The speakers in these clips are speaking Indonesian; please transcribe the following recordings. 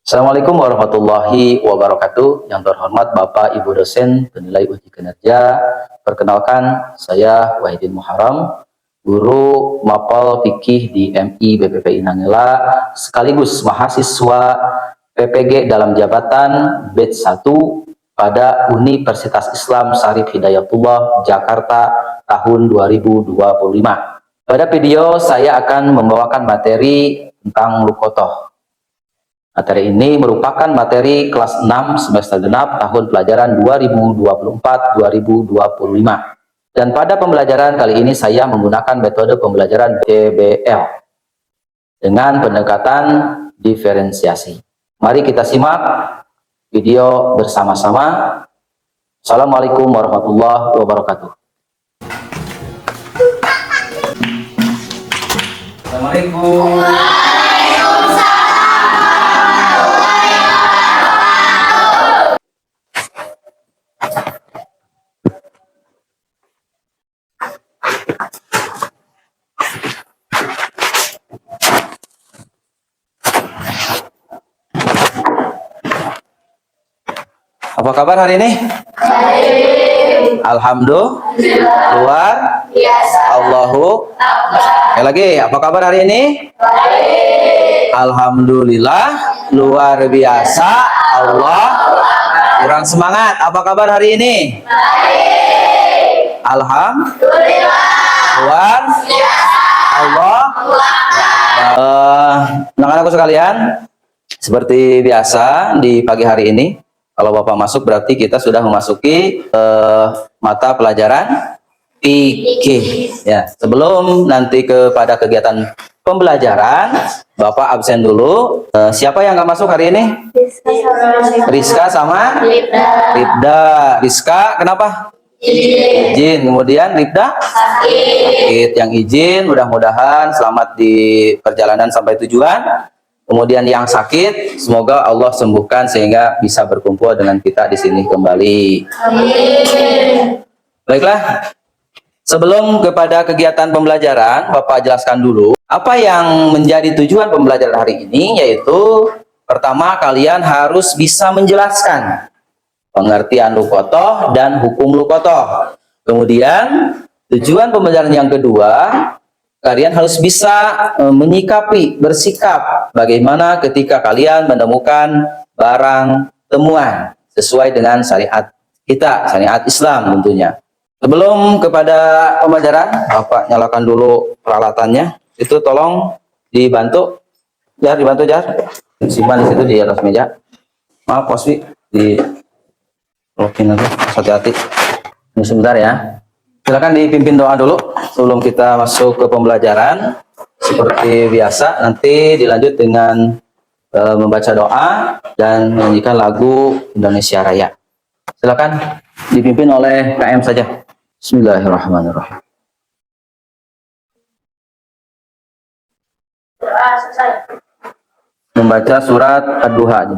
Assalamualaikum warahmatullahi wabarakatuh. Yang terhormat Bapak Ibu dosen penilai uji kinerja. Perkenalkan, saya Wahidin Muharram, guru Mapel Fikih di MI BPPI Nangela, sekaligus mahasiswa PPG dalam jabatan batch 1 pada Universitas Islam Syarif Hidayatullah Jakarta tahun 2025. Pada video saya akan membawakan materi tentang lukotoh. Materi ini merupakan materi kelas 6 semester genap tahun pelajaran 2024-2025. Dan pada pembelajaran kali ini saya menggunakan metode pembelajaran DBL dengan pendekatan diferensiasi. Mari kita simak video bersama-sama. Assalamualaikum warahmatullahi wabarakatuh. Assalamualaikum. Apa kabar hari ini? Baik. Alhamdulillah. Luar biasa. Allahu Akbar. Lagi, apa kabar hari ini? Baik. Alhamdulillah. Luar biasa. Allah. Kurang semangat. Apa kabar hari ini? Baik. Alhamdulillah. Luar biasa. Allah. Anak-anakku sekalian, seperti biasa di pagi hari ini, kalau Bapak masuk berarti kita sudah memasuki mata pelajaran fikih. Ya, sebelum nanti kepada kegiatan pembelajaran, Bapak absen dulu. Siapa yang nggak masuk hari ini? Rizka sama Ribda. Rizka kenapa? Izin. Kemudian Ribda? Sakit. Yang izin, mudah-mudahan selamat di perjalanan sampai tujuan. Kemudian yang sakit, semoga Allah sembuhkan sehingga bisa berkumpul dengan kita di sini kembali. Amin. Baiklah, sebelum kepada kegiatan pembelajaran, Bapak jelaskan dulu apa yang menjadi tujuan pembelajaran hari ini, yaitu pertama kalian harus bisa menjelaskan pengertian lukotoh dan hukum lukotoh. Kemudian tujuan pembelajaran yang kedua, kalian harus bisa menyikapi, bersikap bagaimana ketika kalian menemukan barang temuan sesuai dengan syariat kita, syariat Islam tentunya. Sebelum kepada pembelajaran, Bapak nyalakan dulu peralatannya. Itu tolong dibantu, Jar, dibantu Jar. Simpan di situ di atas meja. Maaf, Poswi, di login aja, hati-hati. Ini sebentar ya. Silakan dipimpin doa dulu sebelum kita masuk ke pembelajaran. Seperti biasa, nanti dilanjut dengan membaca doa dan menyanyikan lagu Indonesia Raya. Silakan dipimpin oleh KM saja. Bismillahirrahmanirrahim. Membaca surat Ad-Duha aja.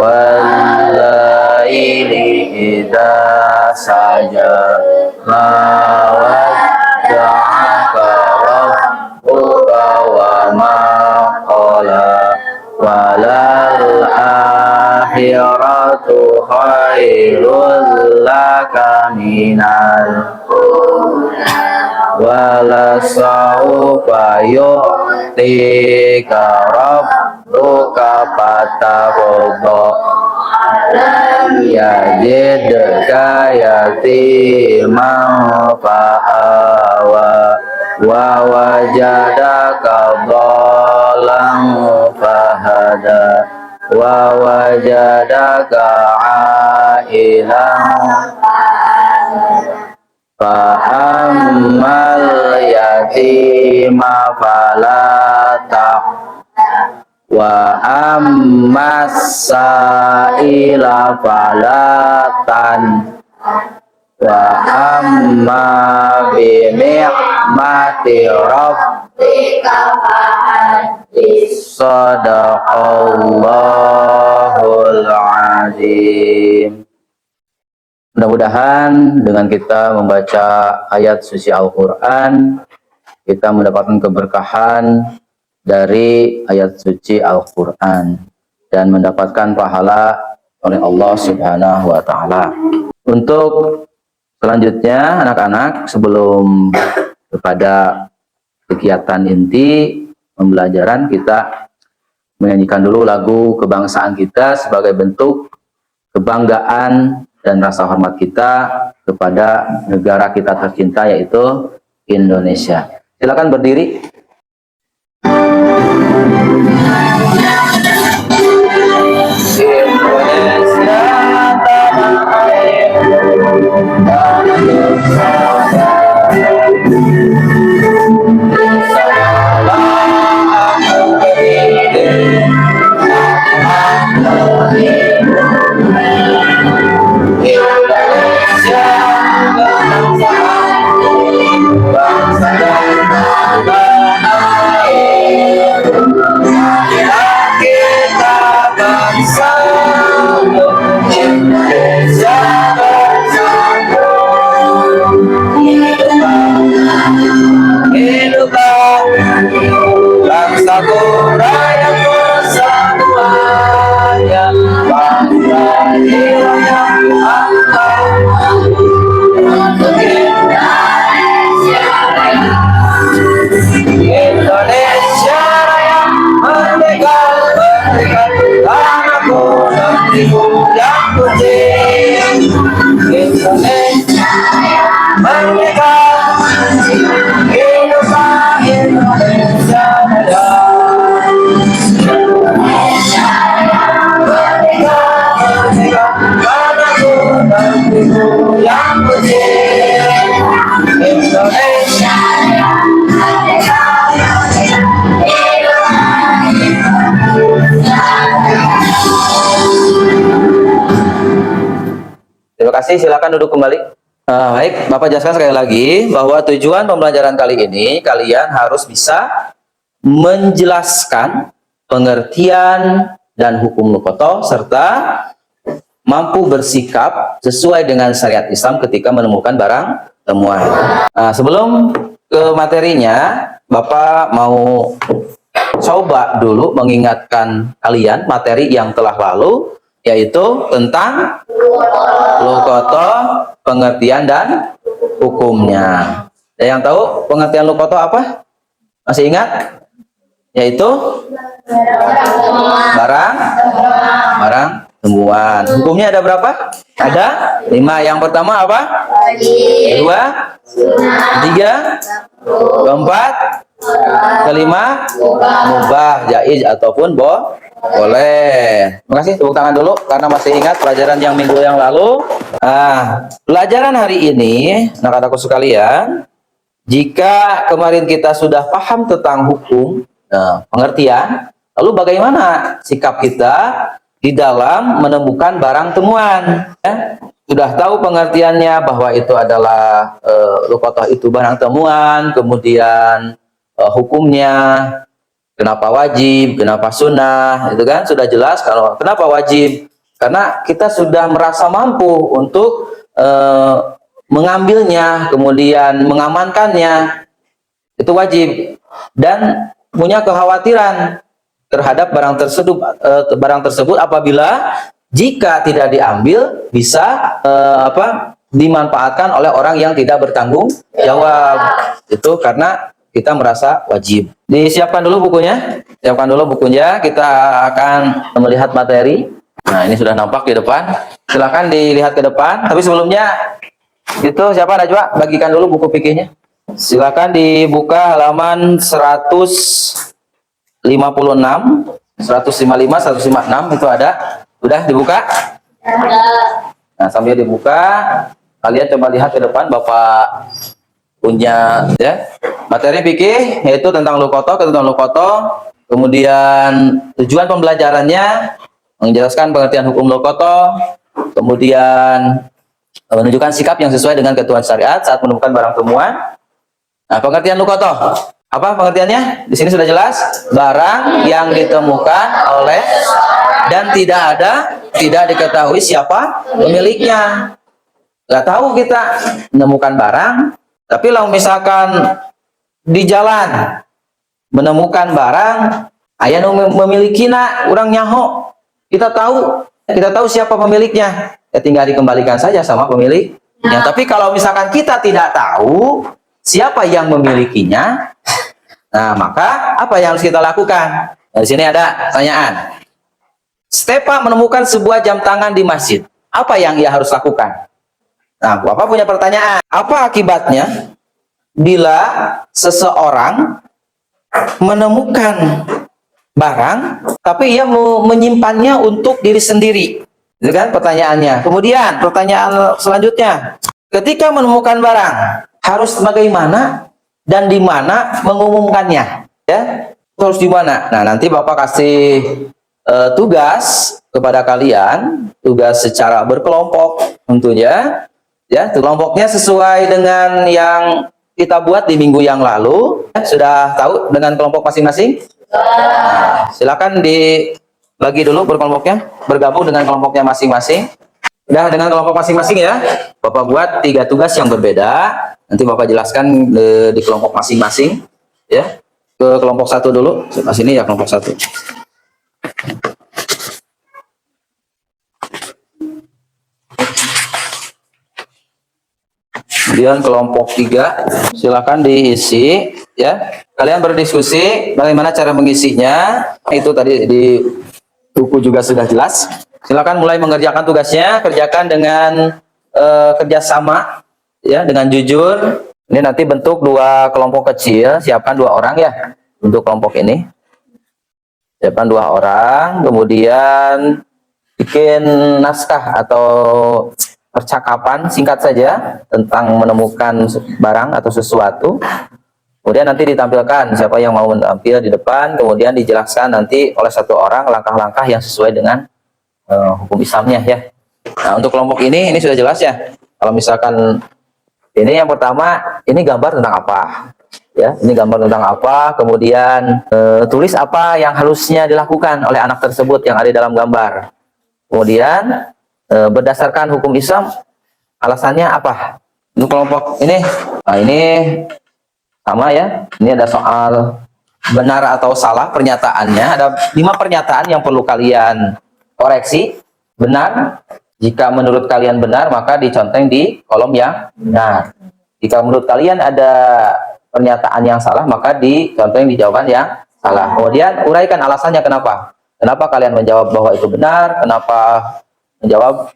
Wal-laili idza saja ma wadda'aka rabbuka wa ma qala walal akhiratu khairul laka minal wala sawfa yu'tika rabbuka fataqadha alam yajidka yatiman fa'awa wa wajadaka dhalan fahada wa wajadaka ailan fa'ammal yatima falata wa ammas sa'ila falatan wa amma bi ni'mati rabbika fahadis. Sadaqallahul azim. Mudah-mudahan dengan kita membaca ayat suci Al-Quran, kita mendapatkan keberkahan dari ayat suci Al-Quran dan mendapatkan pahala oleh Allah Subhanahu wa Ta'ala. Untuk selanjutnya, anak-anak, sebelum kepada kegiatan inti pembelajaran, kita menyanyikan dulu lagu kebangsaan kita sebagai bentuk kebanggaan dan rasa hormat kita kepada negara kita tercinta, yaitu Indonesia. Silakan berdiri. Indonesia tanah air, tanah bersaudara. Bangsaku rakyatku semuanya, bangsa yang angkat untuk Indonesia Raya, merdeka, merdeka, tanahku, negeriku yang putih. Indonesia Raya, merdeka, hiduplah Indonesia Raya. Indonesia Raya, merdeka, merdeka, tanahku, negeriku yang putih. Indonesia Raya, merdeka, merdeka, hiduplah Indonesia Raya. Terima kasih, silakan duduk kembali. Baik, Bapak jelaskan sekali lagi bahwa tujuan pembelajaran kali ini kalian harus bisa menjelaskan pengertian dan hukum lukoto serta mampu bersikap sesuai dengan syariat Islam ketika menemukan barang temuan. Sebelum ke materinya, Bapak mau coba dulu mengingatkan kalian materi yang telah lalu, yaitu tentang lukoto, pengertian dan hukumnya. Ada yang tahu pengertian lukoto apa? Masih ingat? Yaitu barang temuan. Hukumnya ada berapa? Ada 5. Yang pertama apa? Kedua, ketiga, keempat, kelima, mubah, jaiz ataupun boleh. Terima kasih, tepuk tangan dulu karena masih ingat pelajaran yang minggu yang lalu. Pelajaran hari ini, anak-anakku sekalian, jika kemarin kita sudah paham tentang hukum, pengertian, lalu bagaimana sikap kita di dalam menemukan barang temuan? Sudah tahu pengertiannya bahwa itu adalah lukotoh itu barang temuan, kemudian hukumnya, kenapa wajib, kenapa sunnah, itu kan sudah jelas. Kalau kenapa wajib, karena kita sudah merasa mampu untuk mengambilnya, kemudian mengamankannya, itu wajib, dan punya kekhawatiran terhadap barang tersebut apabila jika tidak diambil bisa dimanfaatkan oleh orang yang tidak bertanggung jawab. Itu karena kita merasa wajib. Disiapkan dulu bukunya. Siapkan dulu bukunya. Kita akan melihat materi. Nah, ini sudah nampak di depan. Silakan dilihat ke depan. Tapi sebelumnya itu siapa Najwa? Bagikan dulu buku fikihnya. Silakan dibuka halaman 155, 156 itu ada. Sudah dibuka? Nah, sambil dibuka, kalian coba lihat ke depan. Bapak punya ya materi fikih, yaitu tentang lukoto, kemudian tujuan pembelajarannya menjelaskan pengertian hukum lukoto, kemudian menunjukkan sikap yang sesuai dengan ketentuan syariat saat menemukan barang temuan. Nah, pengertian lukoto apa pengertiannya? Di sini sudah jelas, barang yang ditemukan oleh dan tidak diketahui siapa pemiliknya. Nggak tahu kita menemukan barang, tapi kalau misalkan di jalan menemukan barang, ayah memiliki nak, orang nyaho, kita tahu siapa pemiliknya, ya tinggal dikembalikan saja sama pemilik. Ya, tapi kalau misalkan kita tidak tahu siapa yang memilikinya, nah maka apa yang harus kita lakukan? Nah, di sini ada pertanyaan. Stepa menemukan sebuah jam tangan di masjid. Apa yang ia harus lakukan? Nah, Bapak punya pertanyaan. Apa akibatnya bila seseorang menemukan barang, tapi ia mau menyimpannya untuk diri sendiri? Itu kan pertanyaannya. Kemudian pertanyaan selanjutnya, ketika menemukan barang, harus bagaimana dan di mana mengumumkannya? Ya, harus di mana? Nah, nanti Bapak kasih tugas kepada kalian, tugas secara berkelompok tentunya. Ya, kelompoknya sesuai dengan yang kita buat di minggu yang lalu. Sudah tahu dengan kelompok masing-masing? Nah, silakan dibagi dulu berkelompoknya, bergabung dengan kelompoknya masing-masing. Udah dengan kelompok masing-masing ya. Bapak buat 3 tugas yang berbeda. Nanti Bapak jelaskan di kelompok masing-masing. Ya, ke kelompok 1 dulu. Sebelah sini ya kelompok 1. Kemudian kelompok 3, silakan diisi ya. Kalian berdiskusi bagaimana cara mengisinya. Itu tadi di buku juga sudah jelas. Silakan mulai mengerjakan tugasnya, kerjakan dengan kerjasama ya, dengan jujur. Ini nanti bentuk 2 kelompok kecil, siapkan 2 orang ya untuk kelompok ini. Siapkan 2 orang, kemudian bikin naskah atau percakapan singkat saja tentang menemukan barang atau sesuatu. Kemudian nanti ditampilkan siapa yang mau tampil di depan, kemudian dijelaskan nanti oleh 1 orang langkah-langkah yang sesuai dengan hukum Islamnya ya. Nah, untuk kelompok ini sudah jelas ya. Kalau misalkan ini yang pertama, ini gambar tentang apa? Ya, ini gambar tentang apa, kemudian tulis apa yang harusnya dilakukan oleh anak tersebut yang ada dalam gambar. Kemudian berdasarkan hukum Islam, alasannya apa? Untuk kelompok ini, nah ini sama ya. Ini ada soal benar atau salah pernyataannya. Ada 5 pernyataan yang perlu kalian koreksi. Benar, jika menurut kalian benar, maka diconteng di kolom yang benar. Jika menurut kalian ada pernyataan yang salah, maka diconteng di jawaban yang salah. Kemudian uraikan alasannya kenapa. Kenapa kalian menjawab bahwa itu benar, kenapa menjawab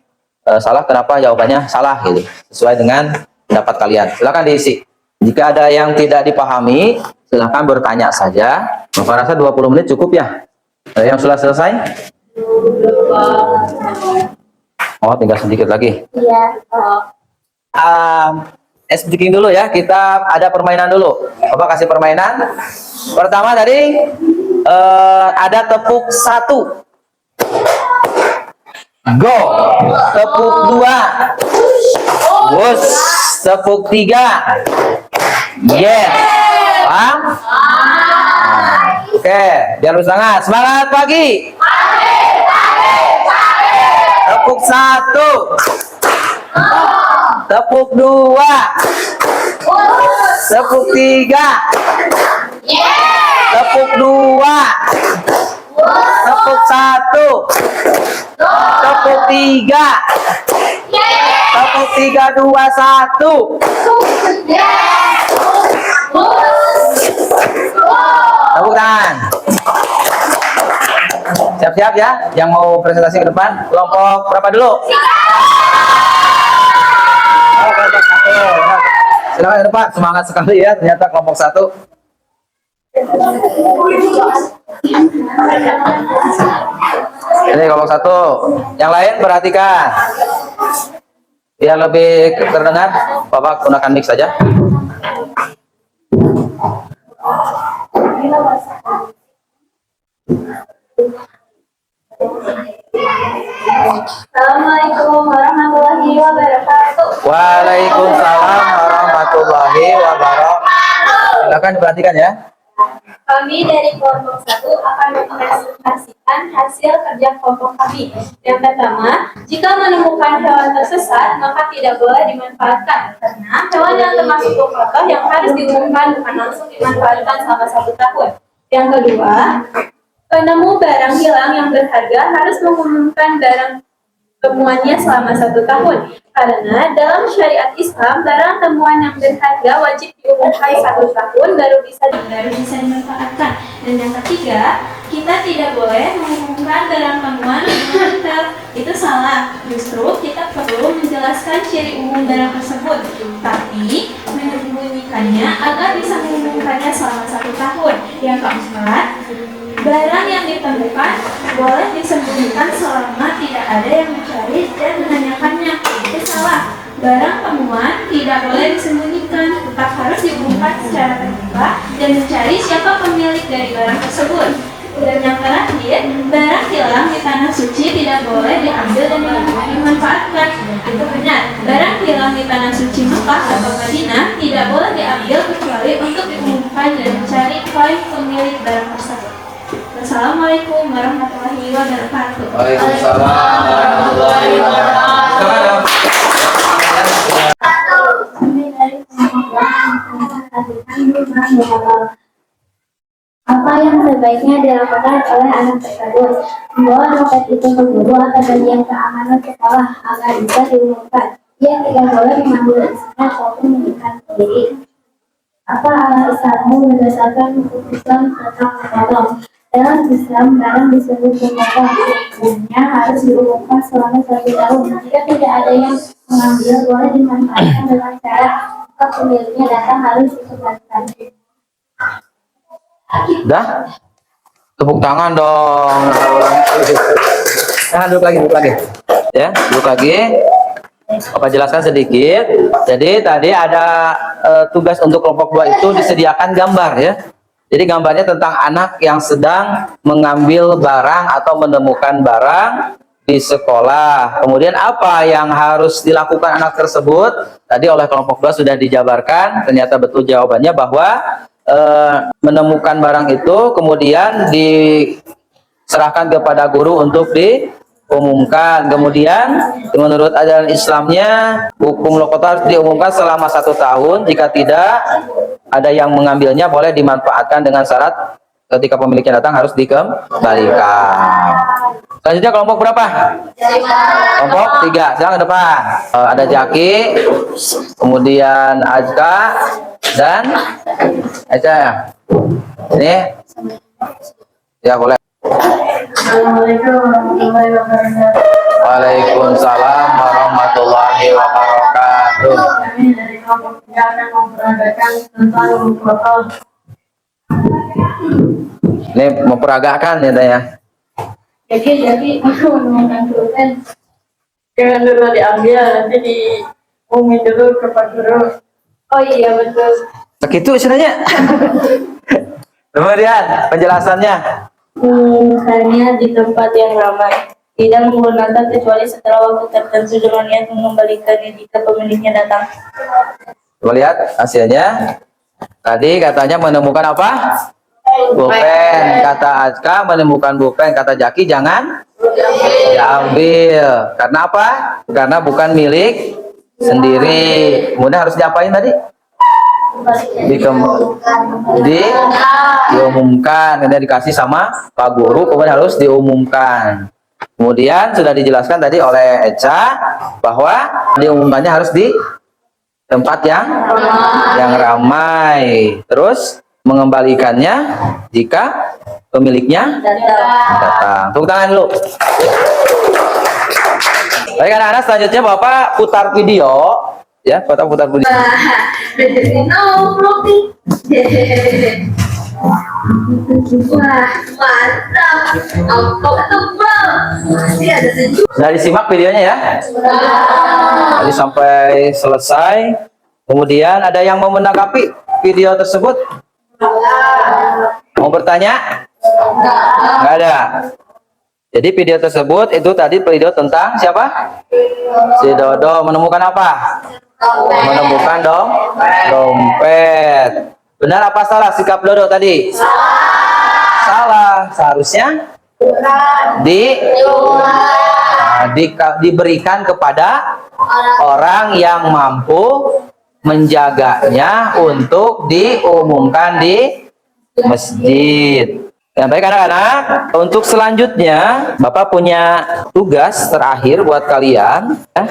salah, kenapa jawabannya salah gitu, sesuai dengan pendapat kalian. Silakan diisi. Jika ada yang tidak dipahami, silakan bertanya saja. Bapak rasa 20 menit cukup ya? Ada yang sudah selesai? Oh, tinggal sedikit lagi. Iya. Speaking dulu ya, kita ada permainan dulu. Bapak kasih permainan. Pertama tadi ada tepuk 1. Go. Tepuk 2. Wush. Tepuk 3. Yes. Paham? Oke, biar lu semangat. Semangat pagi. Tepuk 1. Tepuk 2. Tepuk 3. Tepuk 2. Tepuk 1. Tepuk 3. Tepuk 3, 2, 1. Tepuk tangan. Siap-siap ya, yang mau presentasi ke depan. Kelompok berapa dulu? Oh, kelompok 1. Silakan ke depan, semangat sekali ya. Ternyata kelompok 1. Ini kelompok 1. Yang lain perhatikan. Biar lebih terdengar, Bapak gunakan mic saja. Assalamualaikum warahmatullahi wabarakatuh. Waalaikumsalam warahmatullahi wabarakatuh. Silakan diperhatikan ya. Kami dari kelompok 1 akan mempresentasikan hasil kerja kelompok kami. Yang pertama, jika menemukan hewan tersesat, maka tidak boleh dimanfaatkan karena hewan yang termasuk provokator yang harus diumumkan bukan langsung dimanfaatkan selama 1 tahun. Yang kedua, penemu barang hilang yang berharga harus mengumumkan barang temuannya selama 1 tahun. Karena dalam syariat Islam, barang temuan yang berharga wajib diumumkan 1 tahun baru bisa dimanfaatkan. Dan yang ketiga, kita tidak boleh mengumumkan barang temuan hotel. Itu salah. Justru kita perlu menjelaskan ciri umum barang tersebut, tapi menyembunyikannya agar bisa mengumumkannya selama 1 tahun. Yang keempat, barang yang ditemukan boleh disembunyikan selama tidak ada yang mencari dan menanyakannya. Itu salah. Barang temuan tidak boleh disembunyikan, tetap harus diumumkan secara terbuka dan mencari siapa pemilik dari barang tersebut. Dan yang terakhir, barang hilang di tanah suci tidak boleh diambil dan dimanfaatkan. Itu benar. Barang hilang di tanah suci Mekah atau Madinah tidak boleh diambil kecuali untuk diumumkan dan mencari pemilik barang tersebut. Assalamualaikum warahmatullahi wabarakatuh. Waalaikumsalam warahmatullahi wabarakatuh. Apa yang sebaiknya dilakukan oleh anak tersebut? Membawa dompet itu ke guru atau bagian keamanan sekolah agar bisa diumumkan. Dia tidak boleh mengambil isinya ataupun menyimpan sendiri. Apa alasanmu berdasarkan hukum Islam tentang memotong? Dalam Islam, barang disebut memotong. Hukumnya harus diumumkan selama 1 tahun. Jika tidak ada yang mengambil, boleh dimanfaatkan dengan cara jika pemiliknya datang harus dikembalikan. Dah? Tepuk tangan dong. Duduk lagi. Ya, duduk lagi. Bapak jelaskan sedikit. Jadi tadi ada tugas untuk kelompok 2 itu disediakan gambar ya. Jadi gambarnya tentang anak yang sedang mengambil barang atau menemukan barang di sekolah. Kemudian apa yang harus dilakukan anak tersebut? Tadi oleh kelompok 2 sudah dijabarkan. Ternyata betul jawabannya bahwa menemukan barang itu kemudian diserahkan kepada guru untuk diumumkan. Kemudian menurut ajaran Islamnya hukum lokotar diumumkan selama 1 tahun. Jika tidak ada yang mengambilnya boleh dimanfaatkan dengan syarat ketika pemiliknya datang harus dikembalikan. Selanjutnya kelompok berapa? Kelompok 3. Silakan ke depan. Ada Jaki, kemudian Azka dan Aca ya. Ini ya boleh. Assalamualaikum warahmatullahi wabarakatuh. Waalaikumsalam warahmatullahi wabarakatuh. Kami dari kelompok 3 akan memperagakan tentang protokol. Ini memperagakan ya Tanya. Jadi aku menemukan pulpen. Jangan dulu diambil, nanti diumumin dulu ke Pak Guru. Oh iya betul. Begitu istilahnya. Kemudian penjelasannya. Menemukannya di tempat yang ramai. Tidak menggunakan kecuali setelah waktu tertentu dengan niat mengembalikannya jika pemiliknya datang. Coba lihat hasilnya. Tadi katanya menemukan apa? Pulpen. Kata Azka menemukan pulpen. Kata Jaki jangan diambil. Karena apa? Karena bukan milik sendiri. Kemudian harus diapain tadi? Diumumkan. Kemudian dikasih sama Pak Guru. Kemudian harus diumumkan. Kemudian sudah dijelaskan tadi oleh Eca bahwa diumumkannya harus di tempat yang ramai. Terus mengembalikannya jika pemiliknya datang. Tepuk tangan dulu. Baik anak-anak, selanjutnya Bapak putar video ya, Bapak putar video. Wah, mantap. Angkot tebal. Masih ada sejuk. Sudah disimak videonya ya. Tadi sampai selesai. Kemudian ada yang mau menanggapi video tersebut? Mau bertanya? Nggak ada. Jadi video tersebut itu tadi video tentang siapa? Si Dodo menemukan apa? Menemukan dompet. Benar apa salah sikap Dodo tadi? Salah. Seharusnya diberikan kepada orang yang mampu menjaganya untuk diumumkan di masjid. Yang baik anak-anak, untuk selanjutnya Bapak punya tugas terakhir buat kalian. Nah,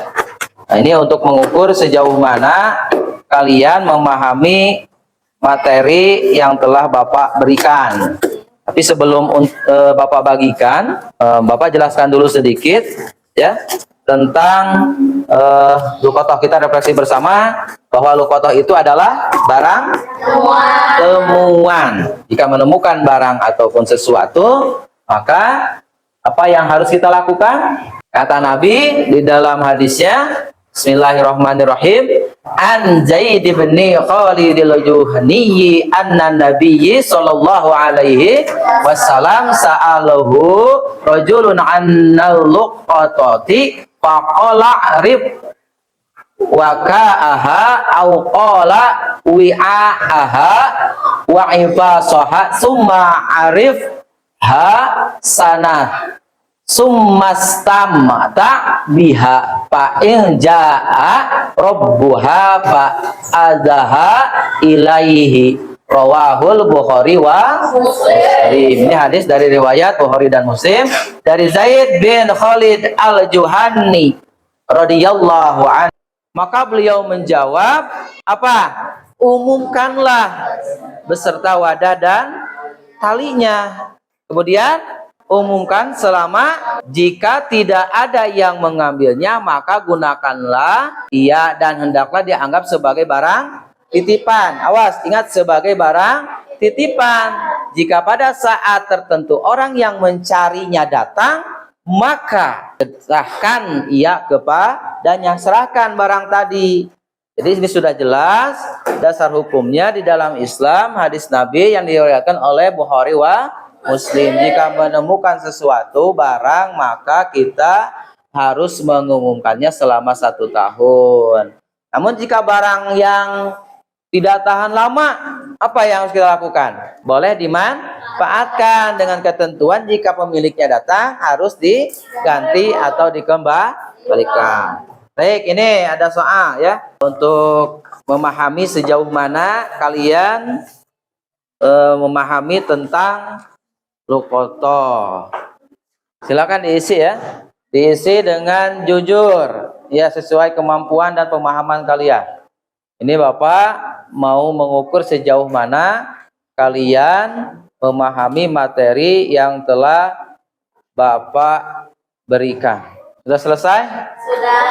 ini untuk mengukur sejauh mana kalian memahami materi yang telah Bapak berikan. Tapi sebelum Bapak bagikan, Bapak jelaskan dulu sedikit ya tentang luqathah. Kita refleksi bersama bahwa luqathah itu adalah barang temuan. Jika menemukan barang ataupun sesuatu, maka apa yang harus kita lakukan? Kata Nabi di dalam hadisnya, Bismillahirrahmanirrahim. An Zaid bin Khalid al-Juhani anna Nabiyyi sallallahu alaihi wasallam sa'alahu rajulun annal luqatati faqala rib waka'aha au qala wi'a'aha wa ibasaha summa arif ha sanah summastamata biha fa in jaa rabbuha fa adaha ilaihi rawahul Bukhari wa Muslim. Ini hadis dari riwayat Bukhari dan Muslim dari Zaid bin Khalid al-Juhani radhiyallahu anhu. Maka beliau menjawab, apa? Umumkanlah beserta wadah dan talinya. Kemudian umumkan selama jika tidak ada yang mengambilnya, maka gunakanlah ia dan hendaklah dianggap sebagai barang titipan. Awas, ingat, sebagai barang titipan. Jika pada saat tertentu orang yang mencarinya datang, maka serahkan ia kepadanya, serahkan barang tadi. Jadi ini sudah jelas dasar hukumnya di dalam Islam, hadis Nabi yang diriwayatkan oleh Bukhari wa Muslim. Jika menemukan sesuatu barang, maka kita harus mengumumkannya selama 1 tahun. Namun jika barang yang tidak tahan lama, apa yang harus kita lakukan? Boleh dimanfaatkan dengan ketentuan jika pemiliknya datang harus diganti atau dikembalikan. Baik, ini ada soal ya untuk memahami sejauh mana kalian memahami tentang luqathah. Silakan diisi ya. Diisi dengan jujur ya, sesuai kemampuan dan pemahaman kalian. Ini Bapak mau mengukur sejauh mana kalian memahami materi yang telah Bapak berikan. Sudah selesai? Sudah.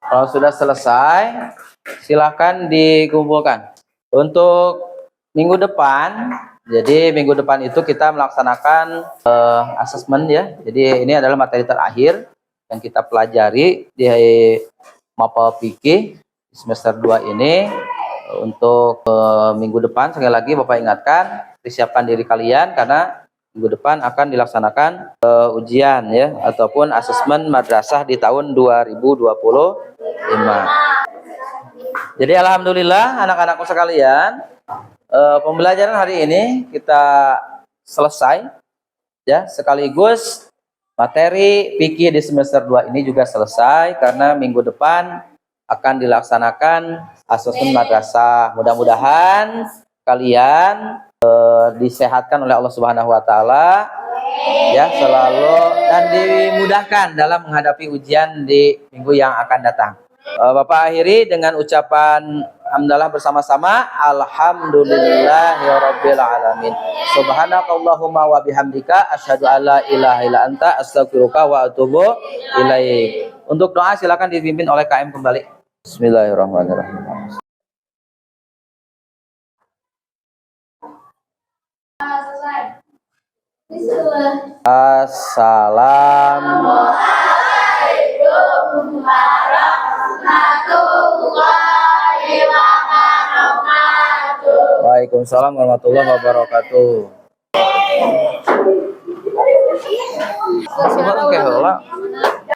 Kalau sudah selesai, silakan dikumpulkan. Untuk minggu depan, jadi minggu depan itu kita melaksanakan asesmen ya. Jadi ini adalah materi terakhir yang kita pelajari di Mapel Fikih semester 2 ini. Untuk minggu depan sekali lagi Bapak ingatkan, persiapkan diri kalian karena minggu depan akan dilaksanakan ujian ya ataupun asesmen madrasah di tahun 2025. Jadi alhamdulillah anak-anakku sekalian, pembelajaran hari ini kita selesai ya, sekaligus materi fikih di semester 2 ini juga selesai karena minggu depan akan dilaksanakan asesmen madrasah. Mudah-mudahan kalian disehatkan oleh Allah Subhanahu wa taala ya selalu dan dimudahkan dalam menghadapi ujian di minggu yang akan datang. Bapak akhiri dengan ucapan hamdalah bersama-sama, alhamdulillahirabbil alamin. Subhanakallahumma wa bihamdika asyhadu alla ilaha illa anta astaghfiruka wa atubu ilaik. Untuk doa silakan dipimpin oleh KM kembali. Bismillahirrahmanirrahim. Assalamualaikum warahmatullahi wabarakatuh. Waalaikumsalam warahmatullahi wabarakatuh. Sebenarnya